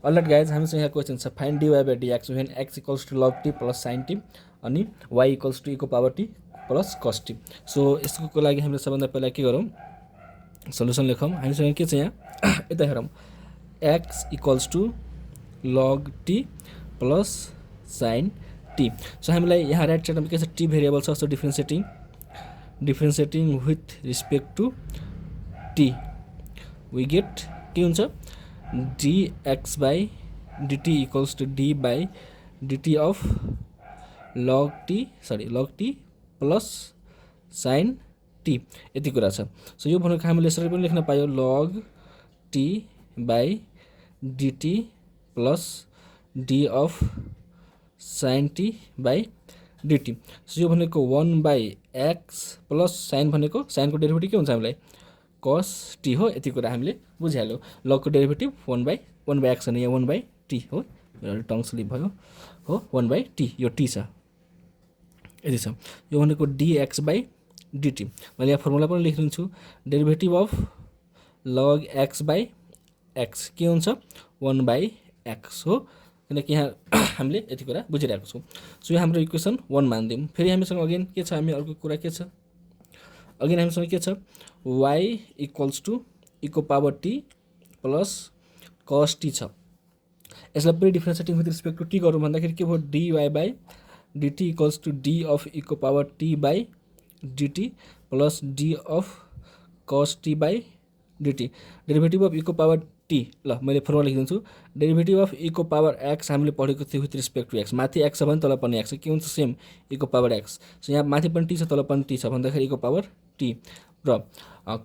All right guys, हामीसँग यहाँ question छ find dy by dx when x equals to log t plus sin t अनि y equals to e को power t plus cos t। So यसको लागि हामीले सबभन्दा पहिला के गरौँ, सल्युसन लेखौँ। हामीसँग के छ यहाँ यता हेरौँ, x equals to log t plus sin t। So हामीलाई यहाँ राइट साइडमा के छ, t भेरिएबल छ, so differentiating with respect to t we get के हुन्छ, dx by dt equals to d by dt of log t plus sin t, यति कुरा छ। सो यो भनेको हामीले यसरी पनि लेख्न पायो, log t by dt plus d of sin t by dt। So यो भनेको 1 बाई x प्लस साइन भनेको साइनको डेरिभेटिभ के हुन्छ हामीलाई cos t हो, यति कुरा हामीले बुझिहाल्यो। लगको डेरिभेटिभ 1 बाई x अनि यहाँ 1 बाई t हो, मेरो टङ स्लिप भयो हो, 1 बाई t, यो t छ, यति छ। यो भनेको dx बाई dt, मैले यहाँ फर्मुला पनि लेखिदिन्छु, derivative of log x by x के हुन्छ 1 बाई x हो, किनकि यहाँ हामीले यति कुरा बुझिरहेको छौँ। सो यो हाम्रो इक्वेसन 1 मानिदिउँ। फेरि हामीसँग अगेन के छ, हामी अर्को कुरा के छ, अगेन हामीसँग के छ, y इक्वल्स टु e को power t plus cos t छ। यसलाई पनि differentiating with respect to t गरौँ भन्दाखेरि के भयो, dy by dt equals to d of e को power t by dt plus d of cos t by dt, derivative of e को power t, ल मैले फर्मुला लेखिदिन्छु, डेरिभेटिभ अफ e को पावर x हामीले पढेको थियो विथ रिस्पेक्ट टु x, माथि x छ भने तल पनि x के हुन्छ सेम e को पावर x। सो यहाँ माथि पनि t छ तल पनि t छ भन्दाखेरि e को पावर t र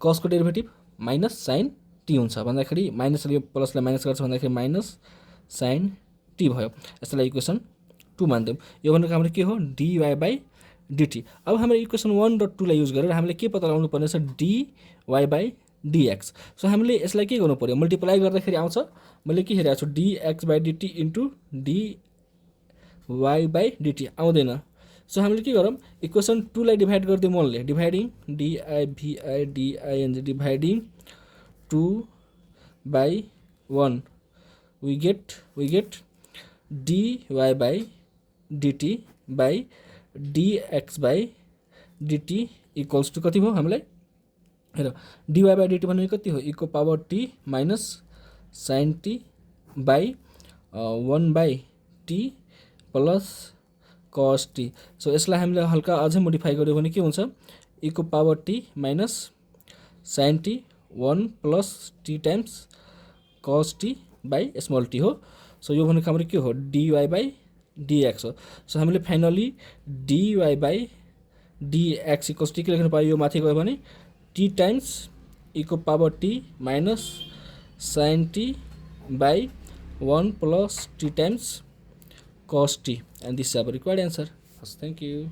cos को डेरिभेटिभ माइनस sin t हुन्छ भन्दाखेरि माइनस, यो प्लसलाई माइनस गर्छ भन्दाखेरि माइनस sin t भयो। यसलाई इक्वेसन 2 मानिदिउँ। यो भनेको हाम्रो के हो, dy बाई dt। अब हाम्रो इक्वेसन 1 र 2 लाई युज गरेर हामीले के पत्ता लगाउनु पर्ने छ, dy बाई dx। सो हामीले यसलाई के गर्नु पर्यो, मल्टिप्लाई गर्दाखेरि आउँछ, मैले के हेरेको छु, dx by dt into dy by dt आउँदैन। सो हामीले के गरौँ, इक्वेसन 2 लाई डिभाइड गरिदिउँ 1 ले, dividing dividing 2 by 1 we get dy by dt by dx by dt equals to कति भयो हामीलाई, हेर dy बाई dt भनेको कति हो, e को power t minus sin t by 1 by t plus cos t। So यसलाई हामीले हल्का अझै मोडिफाई गर्यो भने के हुन्छ, e को power t minus sin t 1 plus t times cos t by small t हो। सो यो भनेको हाम्रो के हो, dy बाई dx हो। सो हामीले finally dy by dx equals t के लेख्नु पायो, यो माथि गयो भने t टाइम्स e को power t minus sin t by 1 plus t times cos t, and this is our required answer. Thank you.